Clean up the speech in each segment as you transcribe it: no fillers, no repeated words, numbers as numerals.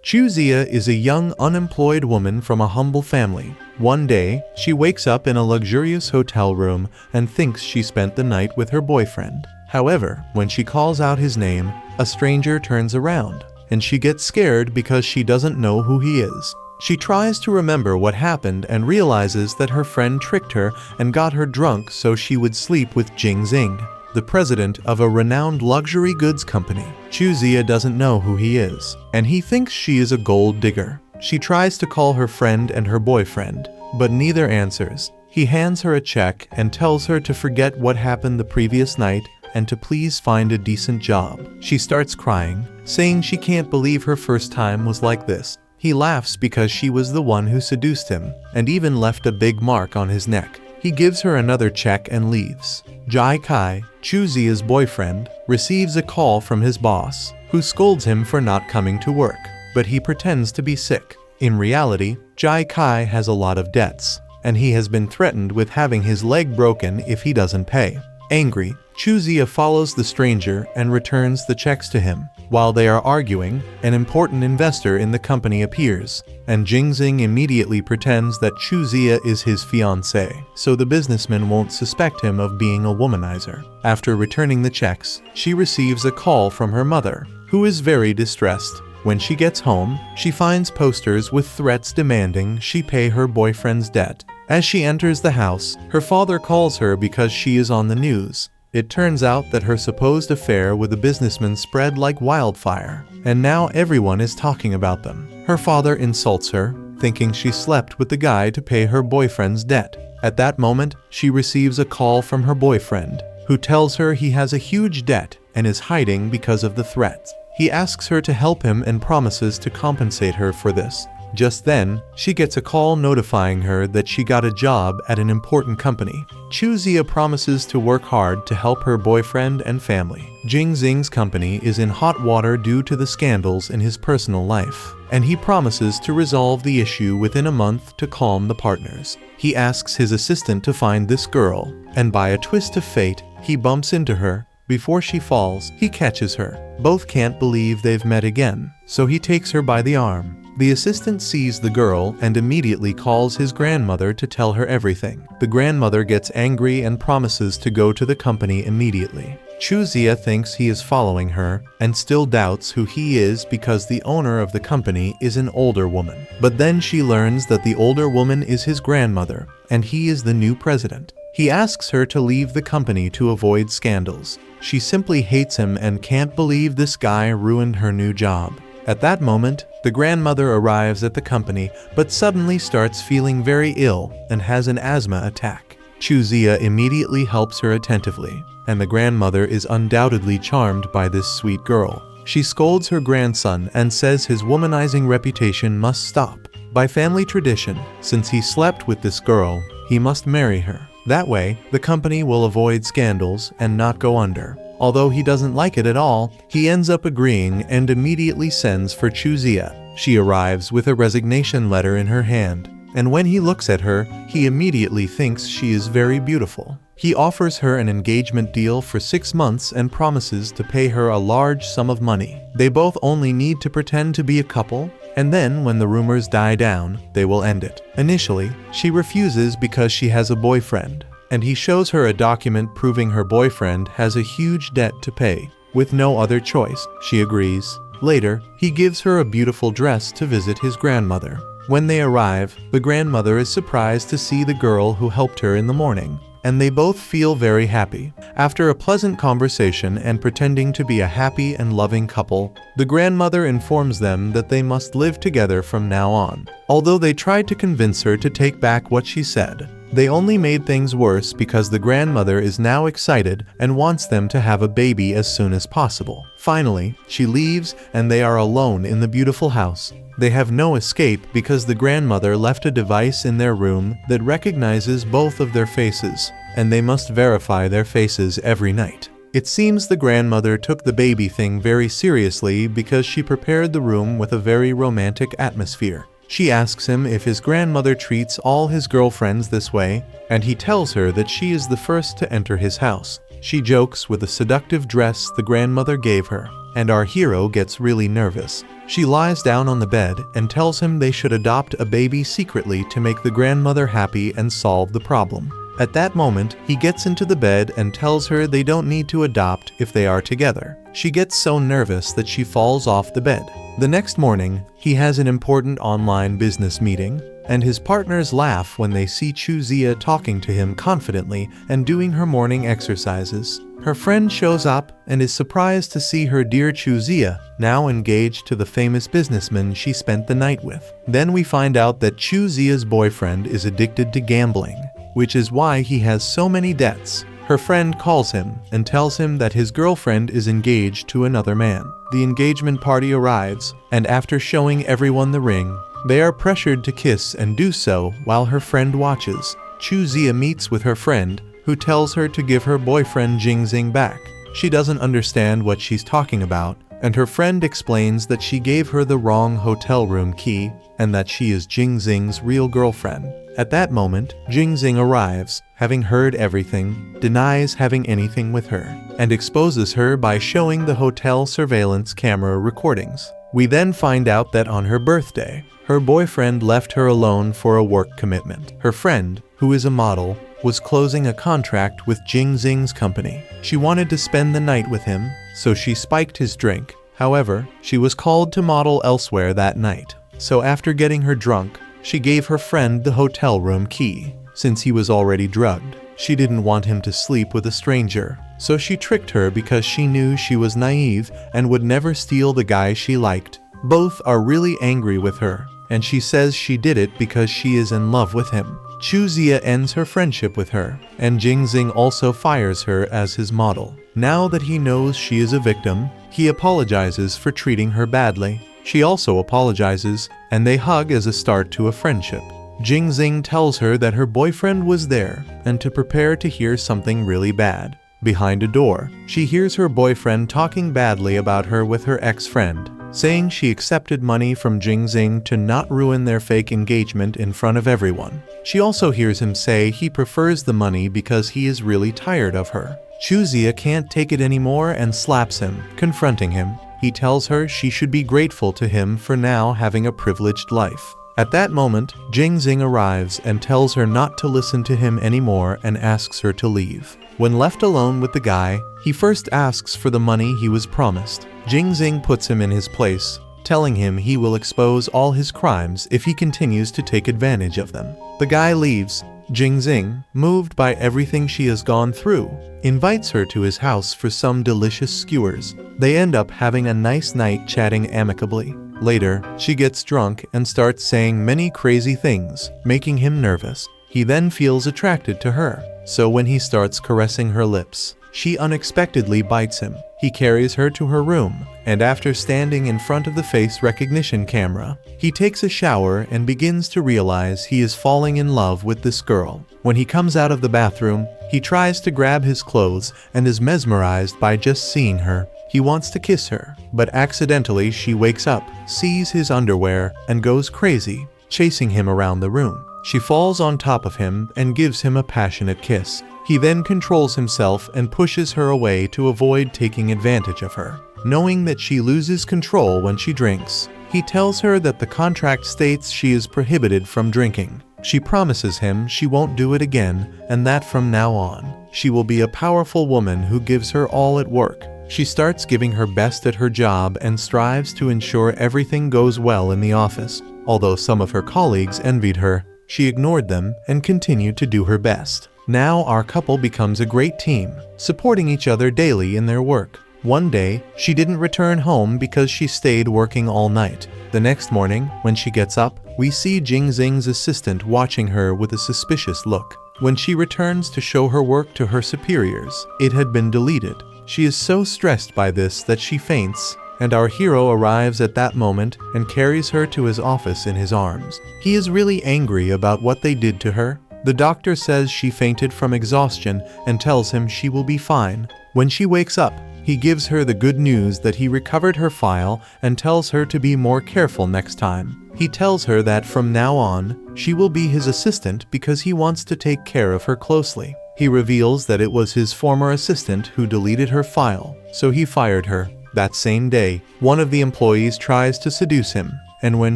Chuzia is a young unemployed woman from a humble family. One day, she wakes up in a luxurious hotel room and thinks she spent the night with her boyfriend. However, when she calls out his name, a stranger turns around, and she gets scared because she doesn't know who he is. She tries to remember what happened and realizes that her friend tricked her and got her drunk so she would sleep with Jingxing, the president of a renowned luxury goods company. Chuzia doesn't know who he is, and he thinks she is a gold digger. She tries to call her friend and her boyfriend, but neither answers. He hands her a check and tells her to forget what happened the previous night and to please find a decent job. She starts crying, saying she can't believe her first time was like this. He laughs because she was the one who seduced him, and even left a big mark on his neck. He gives her another check and leaves. Jai Kai, Chuzia's boyfriend, receives a call from his boss, who scolds him for not coming to work, but he pretends to be sick. In reality, Jai Kai has a lot of debts, and he has been threatened with having his leg broken if he doesn't pay. Angry, Chuzia follows the stranger and returns the checks to him. While they are arguing, an important investor in the company appears, and Jingxing immediately pretends that Chuzia is his fiancée, so the businessman won't suspect him of being a womanizer. After returning the checks, she receives a call from her mother, who is very distressed. When she gets home, she finds posters with threats demanding she pay her boyfriend's debt. As she enters the house, her father calls her because she is on the news. It turns out that her supposed affair with the businessman spread like wildfire, and now everyone is talking about them. Her father insults her, thinking she slept with the guy to pay her boyfriend's debt. At that moment, she receives a call from her boyfriend, who tells her he has a huge debt and is hiding because of the threats. He asks her to help him and promises to compensate her for this. Just then, she gets a call notifying her that she got a job at an important company. Chuzia promises to work hard to help her boyfriend and family. Jingxing's company is in hot water due to the scandals in his personal life, and he promises to resolve the issue within a month to calm the partners. He asks his assistant to find this girl, and by a twist of fate, he bumps into her. Before she falls, he catches her. Both can't believe they've met again, so he takes her by the arm. The assistant sees the girl and immediately calls his grandmother to tell her everything. The grandmother gets angry and promises to go to the company immediately. Chuzia thinks he is following her and still doubts who he is because the owner of the company is an older woman. But then she learns that the older woman is his grandmother and he is the new president. He asks her to leave the company to avoid scandals. She simply hates him and can't believe this guy ruined her new job. At that moment, the grandmother arrives at the company but suddenly starts feeling very ill and has an asthma attack. Chuzia immediately helps her attentively, and the grandmother is undoubtedly charmed by this sweet girl. She scolds her grandson and says his womanizing reputation must stop. By family tradition, since he slept with this girl, he must marry her. That way, the company will avoid scandals and not go under. Although he doesn't like it at all, he ends up agreeing and immediately sends for Chuzia. She arrives with a resignation letter in her hand, and when he looks at her, he immediately thinks she is very beautiful. He offers her an engagement deal for 6 months and promises to pay her a large sum of money. They both only need to pretend to be a couple, and then when the rumors die down, they will end it. Initially, she refuses because she has a boyfriend, and he shows her a document proving her boyfriend has a huge debt to pay. With no other choice, she agrees. Later, he gives her a beautiful dress to visit his grandmother. When they arrive, the grandmother is surprised to see the girl who helped her in the morning, and they both feel very happy. After a pleasant conversation and pretending to be a happy and loving couple, the grandmother informs them that they must live together from now on. Although they tried to convince her to take back what she said, they only made things worse because the grandmother is now excited and wants them to have a baby as soon as possible. Finally, she leaves and they are alone in the beautiful house. They have no escape because the grandmother left a device in their room that recognizes both of their faces, and they must verify their faces every night. It seems the grandmother took the baby thing very seriously because she prepared the room with a very romantic atmosphere. She asks him if his grandmother treats all his girlfriends this way, and he tells her that she is the first to enter his house. She jokes with the seductive dress the grandmother gave her, and our hero gets really nervous. She lies down on the bed and tells him they should adopt a baby secretly to make the grandmother happy and solve the problem. At that moment, he gets into the bed and tells her they don't need to adopt if they are together. She gets so nervous that she falls off the bed. The next morning, he has an important online business meeting, and his partners laugh when they see Chuzia talking to him confidently and doing her morning exercises. Her friend shows up and is surprised to see her dear Chuzia, now engaged to the famous businessman she spent the night with. Then we find out that Chuzia's boyfriend is addicted to gambling, which is why he has so many debts. Her friend calls him and tells him that his girlfriend is engaged to another man. The engagement party arrives, and after showing everyone the ring, they are pressured to kiss and do so while her friend watches. Chuzia meets with her friend, who tells her to give her boyfriend Jingxing back. She doesn't understand what she's talking about, and her friend explains that she gave her the wrong hotel room key and that she is Jingxing's real girlfriend. At that moment, Jingxing arrives, having heard everything, denies having anything with her, and exposes her by showing the hotel surveillance camera recordings. We then find out that on her birthday, her boyfriend left her alone for a work commitment. Her friend, who is a model, was closing a contract with Jingxing's company. She wanted to spend the night with him, so she spiked his drink. However, she was called to model elsewhere that night. So after getting her drunk, she gave her friend the hotel room key. Since he was already drugged, she didn't want him to sleep with a stranger. So she tricked her because she knew she was naive and would never steal the guy she liked. Both are really angry with her, and she says she did it because she is in love with him. Chuzia ends her friendship with her, and Jingxing also fires her as his model. Now that he knows she is a victim, he apologizes for treating her badly. She also apologizes, and they hug as a start to a friendship. Jingxing tells her that her boyfriend was there and to prepare to hear something really bad. Behind a door, she hears her boyfriend talking badly about her with her ex-friend, saying she accepted money from Jingxing to not ruin their fake engagement in front of everyone. She also hears him say he prefers the money because he is really tired of her. Chuzia can't take it anymore and slaps him, confronting him. He tells her she should be grateful to him for now having a privileged life. At that moment, Jingxing arrives and tells her not to listen to him anymore and asks her to leave. When left alone with the guy, he first asks for the money he was promised. Jingxing puts him in his place, telling him he will expose all his crimes if he continues to take advantage of them. The guy leaves. Jingxing, moved by everything she has gone through, invites her to his house for some delicious skewers. They end up having a nice night chatting amicably. Later, she gets drunk and starts saying many crazy things, making him nervous. He then feels attracted to her, so when he starts caressing her lips, she unexpectedly bites him. He carries her to her room, and after standing in front of the face recognition camera, he takes a shower and begins to realize he is falling in love with this girl. When he comes out of the bathroom, he tries to grab his clothes and is mesmerized by just seeing her. He wants to kiss her, but accidentally she wakes up, sees his underwear, and goes crazy, chasing him around the room. She falls on top of him and gives him a passionate kiss. He then controls himself and pushes her away to avoid taking advantage of her. Knowing that she loses control when she drinks, he tells her that the contract states she is prohibited from drinking. She promises him she won't do it again and that from now on, she will be a powerful woman who gives her all at work. She starts giving her best at her job and strives to ensure everything goes well in the office. Although some of her colleagues envied her, she ignored them and continued to do her best. Now our couple becomes a great team, supporting each other daily in their work. One day, she didn't return home because she stayed working all night. The next morning, when she gets up, we see Jingxing's assistant watching her with a suspicious look. When she returns to show her work to her superiors, it had been deleted. She is so stressed by this that she faints, and our hero arrives at that moment and carries her to his office in his arms. He is really angry about what they did to her. The doctor says she fainted from exhaustion and tells him she will be fine. When she wakes up, he gives her the good news that he recovered her file and tells her to be more careful next time. He tells her that from now on, she will be his assistant because he wants to take care of her closely. He reveals that it was his former assistant who deleted her file, so he fired her. That same day, one of the employees tries to seduce him, and when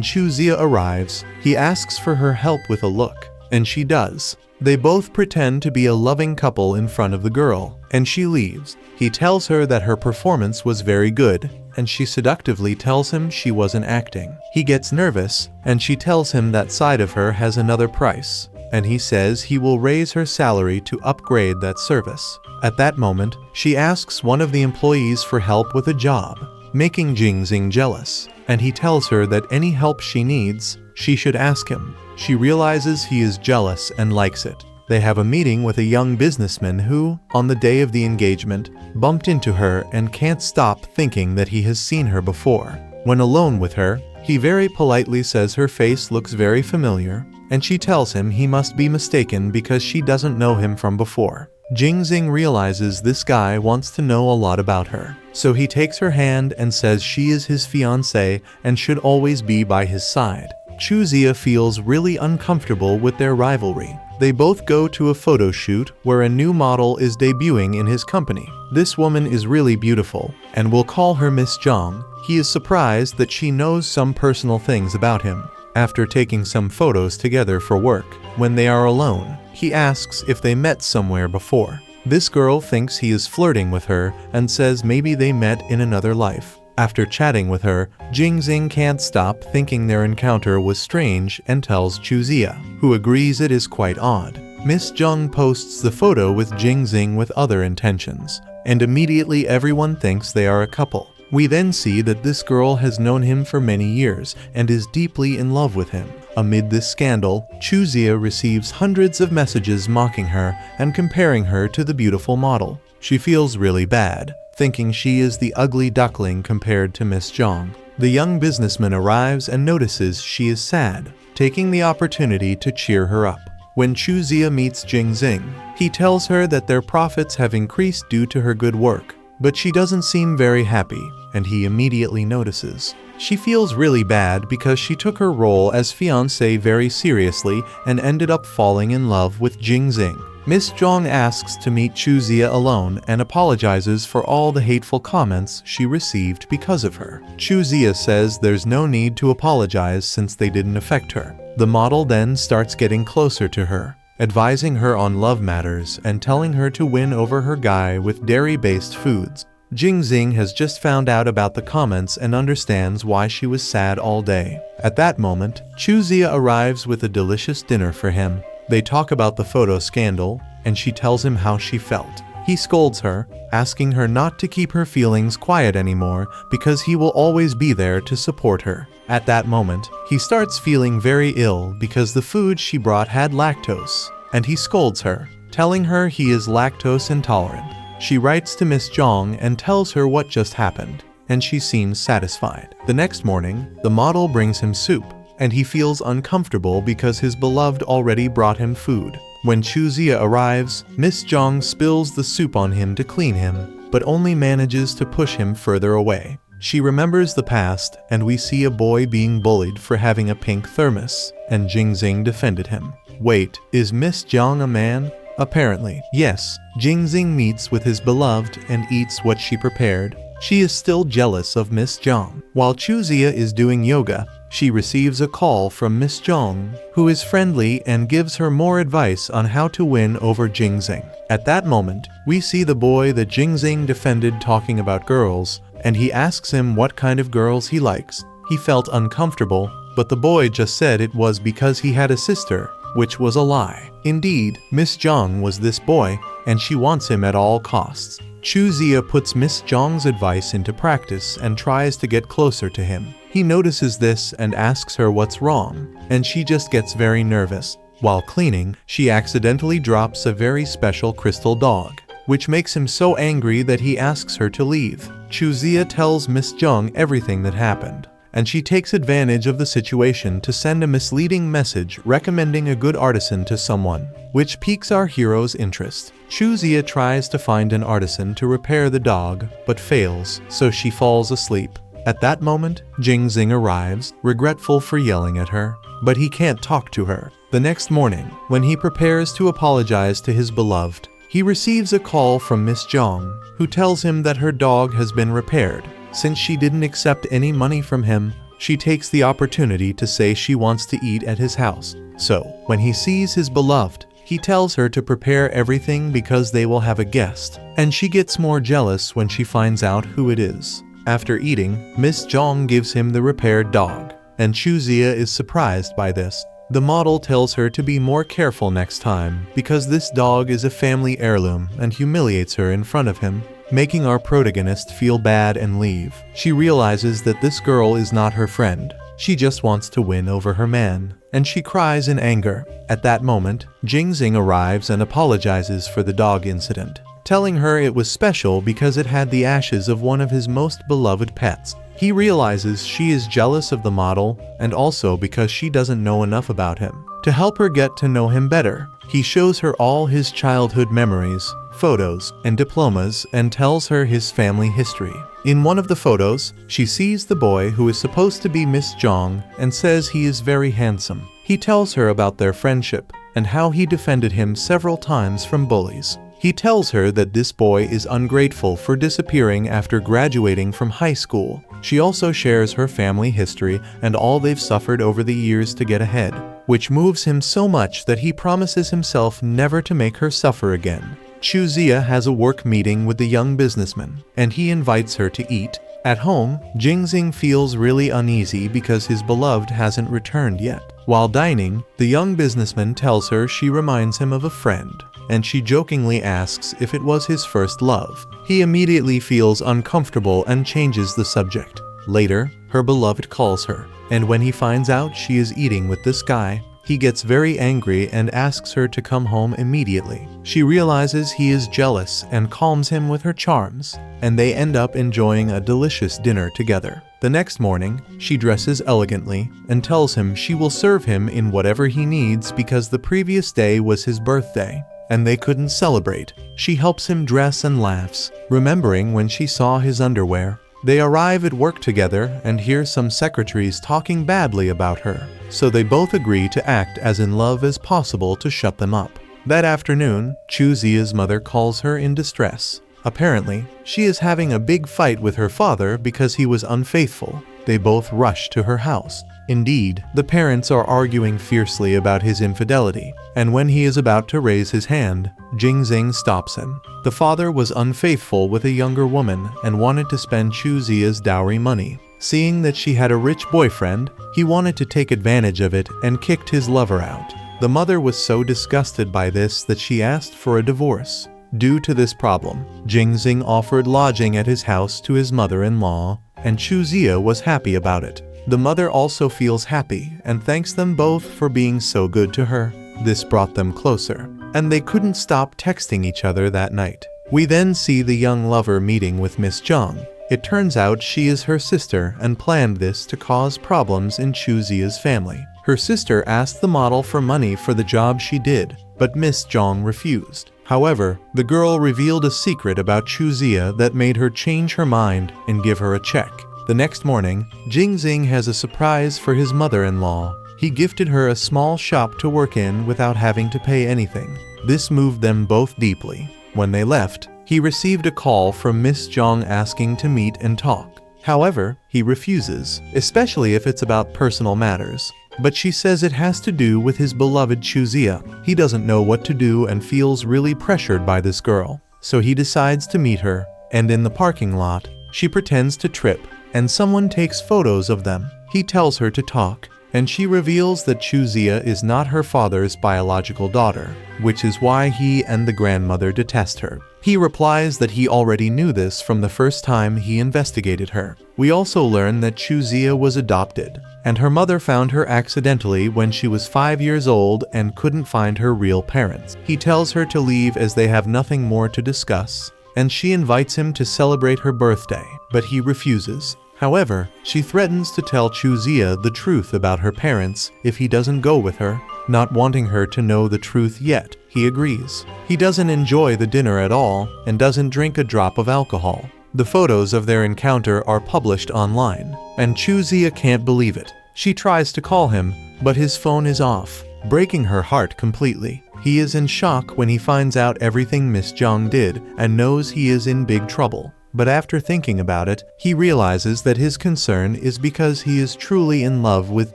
Chuzia arrives, he asks for her help with a look, and she does. They both pretend to be a loving couple in front of the girl, and she leaves. He tells her that her performance was very good, and she seductively tells him she wasn't acting. He gets nervous, and she tells him that side of her has another price, and he says he will raise her salary to upgrade that service. At that moment, she asks one of the employees for help with a job, making Jingxing jealous, and he tells her that any help she needs, she should ask him. She realizes he is jealous and likes it. They have a meeting with a young businessman who, on the day of the engagement, bumped into her and can't stop thinking that he has seen her before. When alone with her, he very politely says her face looks very familiar, and she tells him he must be mistaken because she doesn't know him from before. Jingxing realizes this guy wants to know a lot about her, so he takes her hand and says she is his fiancée and should always be by his side. Chuzia feels really uncomfortable with their rivalry. They both go to a photo shoot where a new model is debuting in his company. This woman is really beautiful, and we'll call her Miss Zhang. He is surprised that she knows some personal things about him. After taking some photos together for work, when they are alone, he asks if they met somewhere before. This girl thinks he is flirting with her and says maybe they met in another life. After chatting with her, Jingxing can't stop thinking their encounter was strange and tells Chuzia, who agrees it is quite odd. Miss Zhang posts the photo with Jingxing with other intentions, and immediately everyone thinks they are a couple. We then see that this girl has known him for many years and is deeply in love with him. Amid this scandal, Chuzia receives hundreds of messages mocking her and comparing her to the beautiful model. She feels really bad, thinking she is the ugly duckling compared to Miss Zhang. The young businessman arrives and notices she is sad, taking the opportunity to cheer her up. When Chuzia meets Jingxing, he tells her that their profits have increased due to her good work, but she doesn't seem very happy, and he immediately notices. She feels really bad because she took her role as fiancée very seriously and ended up falling in love with Jingxing. Miss Zhang asks to meet Chuzia alone and apologizes for all the hateful comments she received because of her. Chuzia says there's no need to apologize since they didn't affect her. The model then starts getting closer to her, advising her on love matters and telling her to win over her guy with dairy-based foods. Jingxing has just found out about the comments and understands why she was sad all day. At that moment, Chuzia arrives with a delicious dinner for him. They talk about the photo scandal, and she tells him how she felt. He scolds her, asking her not to keep her feelings quiet anymore because he will always be there to support her. At that moment, he starts feeling very ill because the food she brought had lactose, and he scolds her, telling her he is lactose intolerant. She writes to Miss Zhang and tells her what just happened, and she seems satisfied. The next morning, the model brings him soup, and he feels uncomfortable because his beloved already brought him food. When Chuzia arrives, Miss Zhang spills the soup on him to clean him, but only manages to push him further away. She remembers the past, and we see a boy being bullied for having a pink thermos, and Jingxing defended him. Wait, is Miss Zhang a man? Apparently, yes. Jingxing meets with his beloved and eats what she prepared. She is still jealous of Miss Zhang. While Chuzia is doing yoga, she receives a call from Miss Zhang, who is friendly and gives her more advice on how to win over Jingxing. At that moment, we see the boy that Jingxing defended talking about girls, and he asks him what kind of girls he likes. He felt uncomfortable, but the boy just said it was because he had a sister, which was a lie. Indeed, Miss Zhang was this boy, and she wants him at all costs. Chuzia puts Miss Zhang's advice into practice and tries to get closer to him. He notices this and asks her what's wrong, and she just gets very nervous. While cleaning, she accidentally drops a very special crystal dog, which makes him so angry that he asks her to leave. Chuzia tells Miss Zhang everything that happened, and she takes advantage of the situation to send a misleading message recommending a good artisan to someone, which piques our hero's interest. Chuzia tries to find an artisan to repair the dog, but fails, so she falls asleep. At that moment, Jingxing arrives, regretful for yelling at her, but he can't talk to her. The next morning, when he prepares to apologize to his beloved, he receives a call from Miss Zhang, who tells him that her dog has been repaired, Since she didn't accept any money from him, she takes the opportunity to say she wants to eat at his house. So, when he sees his beloved, he tells her to prepare everything because they will have a guest, and she gets more jealous when she finds out who it is. After eating, Miss Jong gives him the repaired dog, and Chuzia is surprised by this. The model tells her to be more careful next time because this dog is a family heirloom and humiliates her in front of him, making our protagonist feel bad and leave. She realizes that this girl is not her friend. She just wants to win over her man, and she cries in anger. At that moment, Jingxing arrives and apologizes for the dog incident, telling her it was special because it had the ashes of one of his most beloved pets. He realizes she is jealous of the model and also because she doesn't know enough about him. To help her get to know him better, he shows her all his childhood memories, photos, and diplomas and tells her his family history. In one of the photos, she sees the boy who is supposed to be Miss Jong and says he is very handsome. He tells her about their friendship and how he defended him several times from bullies. He tells her that this boy is ungrateful for disappearing after graduating from high school. She also shares her family history and all they've suffered over the years to get ahead, which moves him so much that he promises himself never to make her suffer again. Chuzia has a work meeting with the young businessman, and he invites her to eat. At home, Jingxing feels really uneasy because his beloved hasn't returned yet. While dining, the young businessman tells her she reminds him of a friend, and she jokingly asks if it was his first love. He immediately feels uncomfortable and changes the subject. Later, her beloved calls her, and when he finds out she is eating with this guy, he gets very angry and asks her to come home immediately. She realizes he is jealous and calms him with her charms, and they end up enjoying a delicious dinner together. The next morning, she dresses elegantly and tells him she will serve him in whatever he needs because the previous day was his birthday, and they couldn't celebrate. She helps him dress and laughs, remembering when she saw his underwear. They arrive at work together and hear some secretaries talking badly about her, so they both agree to act as in love as possible to shut them up. That afternoon, Chuzia's mother calls her in distress. Apparently, she is having a big fight with her father because he was unfaithful. They both rush to her house. Indeed, the parents are arguing fiercely about his infidelity, and when he is about to raise his hand, Jingxing stops him. The father was unfaithful with a younger woman and wanted to spend Chuzia's dowry money. Seeing that she had a rich boyfriend, he wanted to take advantage of it and kicked his lover out. The mother was so disgusted by this that she asked for a divorce. Due to this problem, Jingxing offered lodging at his house to his mother-in-law, and Chuzia was happy about it. The mother also feels happy and thanks them both for being so good to her. This brought them closer, and they couldn't stop texting each other that night. We then see the young lover meeting with Miss Jong. It turns out she is her sister and planned this to cause problems in Chuzia's family. Her sister asked the model for money for the job she did, but Miss Jong refused. However, the girl revealed a secret about Chuzia that made her change her mind and give her a check. The next morning, Jingxing has a surprise for his mother-in-law. He gifted her a small shop to work in without having to pay anything. This moved them both deeply. When they left, he received a call from Miss Jong asking to meet and talk. However, he refuses, especially if it's about personal matters. But she says it has to do with his beloved Chuzia. He doesn't know what to do and feels really pressured by this girl. So he decides to meet her, and in the parking lot, she pretends to trip, and someone takes photos of them. He tells her to talk, and she reveals that Chuzia is not her father's biological daughter, which is why he and the grandmother detest her. He replies that he already knew this from the first time he investigated her. We also learn that Chuzia was adopted, and her mother found her accidentally when she was 5 years old and couldn't find her real parents. He tells her to leave as they have nothing more to discuss, and she invites him to celebrate her birthday, but he refuses. However, she threatens to tell Chuzia the truth about her parents if he doesn't go with her. Not wanting her to know the truth yet, he agrees. He doesn't enjoy the dinner at all and doesn't drink a drop of alcohol. The photos of their encounter are published online, and Chuzia can't believe it. She tries to call him, but his phone is off, breaking her heart completely. He is in shock when he finds out everything Miss Jong did and knows he is in big trouble. but after thinking about it, he realizes that his concern is because he is truly in love with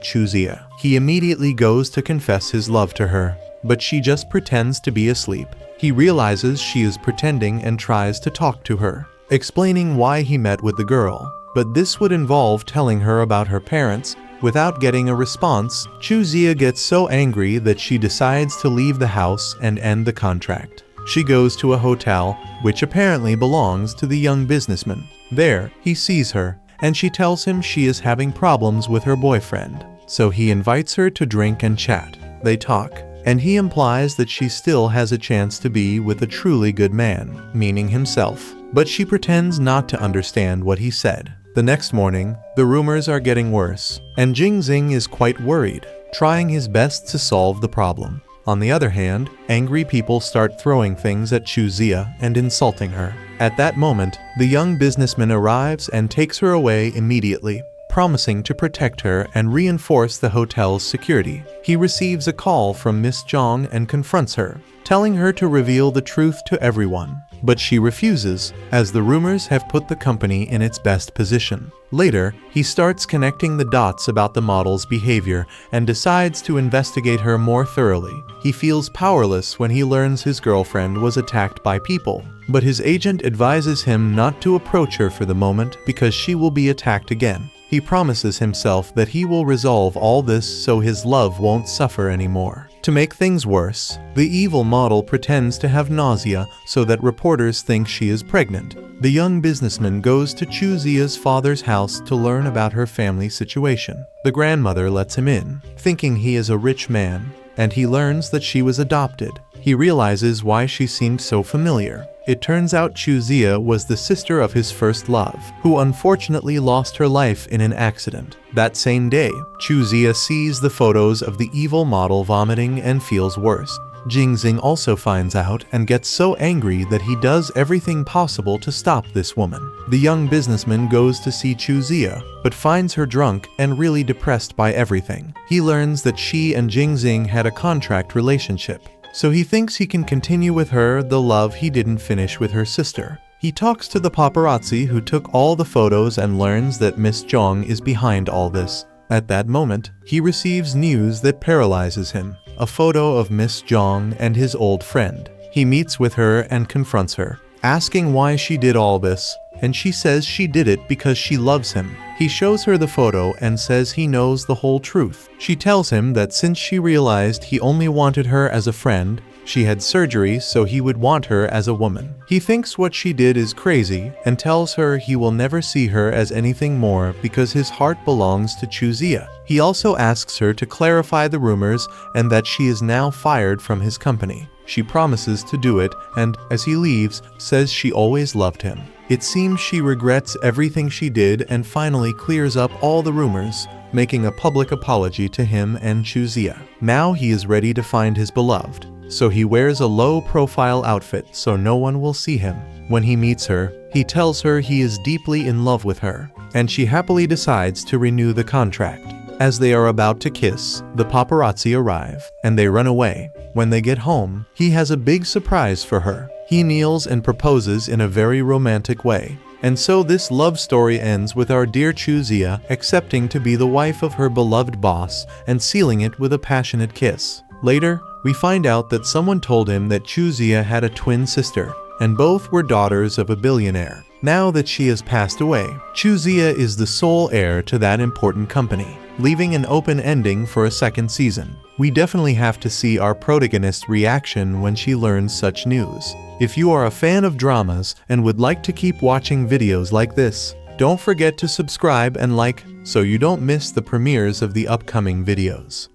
Chuzia. He immediately goes to confess his love to her, but she just pretends to be asleep. He realizes she is pretending and tries to talk to her, explaining why he met with the girl, but this would involve telling her about her parents. Without getting a response, Chuzia gets so angry that she decides to leave the house and end the contract. She goes to a hotel, which apparently belongs to the young businessman. There, he sees her, and she tells him she is having problems with her boyfriend, so he invites her to drink and chat. They talk, and he implies that she still has a chance to be with a truly good man, meaning himself, but she pretends not to understand what he said. The next morning, the rumors are getting worse, and Jingxing is quite worried, trying his best to solve the problem. On the other hand, angry people start throwing things at Chuzia and insulting her. At that moment, the young businessman arrives and takes her away immediately, promising to protect her and reinforce the hotel's security. He receives a call from Miss Zhang and confronts her, telling her to reveal the truth to everyone. But she refuses, as the rumors have put the company in its best position. Later, he starts connecting the dots about the model's behavior and decides to investigate her more thoroughly. He feels powerless when he learns his girlfriend was attacked by people, but his agent advises him not to approach her for the moment because she will be attacked again. He promises himself that he will resolve all this so his love won't suffer anymore. To make things worse, the evil model pretends to have nausea so that reporters think she is pregnant. The young businessman goes to Chuzia's father's house to learn about her family situation. The grandmother lets him in, thinking he is a rich man, and he learns that she was adopted. He realizes why she seemed so familiar. It turns out Chuzia was the sister of his first love, who unfortunately lost her life in an accident. That same day, Chuzia sees the photos of the evil model vomiting and feels worse. Jingxing also finds out and gets so angry that he does everything possible to stop this woman. The young businessman goes to see Chuzia, but finds her drunk and really depressed by everything. He learns that she and Jingxing had a contract relationship, so he thinks he can continue with her the love he didn't finish with her sister. He talks to the paparazzi who took all the photos and learns that Miss Zhang is behind all this. At that moment, he receives news that paralyzes him, a photo of Miss Zhang and his old friend. He meets with her and confronts her, asking why she did all this, and she says she did it because she loves him. He shows her the photo and says he knows the whole truth. She tells him that since she realized he only wanted her as a friend, she had surgery so he would want her as a woman. He thinks what she did is crazy and tells her he will never see her as anything more because his heart belongs to Chuzia. He also asks her to clarify the rumors and that she is now fired from his company. She promises to do it and, as he leaves, says she always loved him. It seems she regrets everything she did and finally clears up all the rumors, making a public apology to him and Chuzia. Now he is ready to find his beloved, so he wears a low-profile outfit so no one will see him. When he meets her, he tells her he is deeply in love with her, and she happily decides to renew the contract. As they are about to kiss, the paparazzi arrive, and they run away. When they get home, he has a big surprise for her. He kneels and proposes in a very romantic way. And so this love story ends with our dear Chuzia accepting to be the wife of her beloved boss and sealing it with a passionate kiss. Later, we find out that someone told him that Chuzia had a twin sister, and both were daughters of a billionaire. Now that she has passed away, Chuzia is the sole heir to that important company, leaving an open ending for a second season. We definitely have to see our protagonist's reaction when she learns such news. If you are a fan of dramas and would like to keep watching videos like this, don't forget to subscribe and like so you don't miss the premieres of the upcoming videos.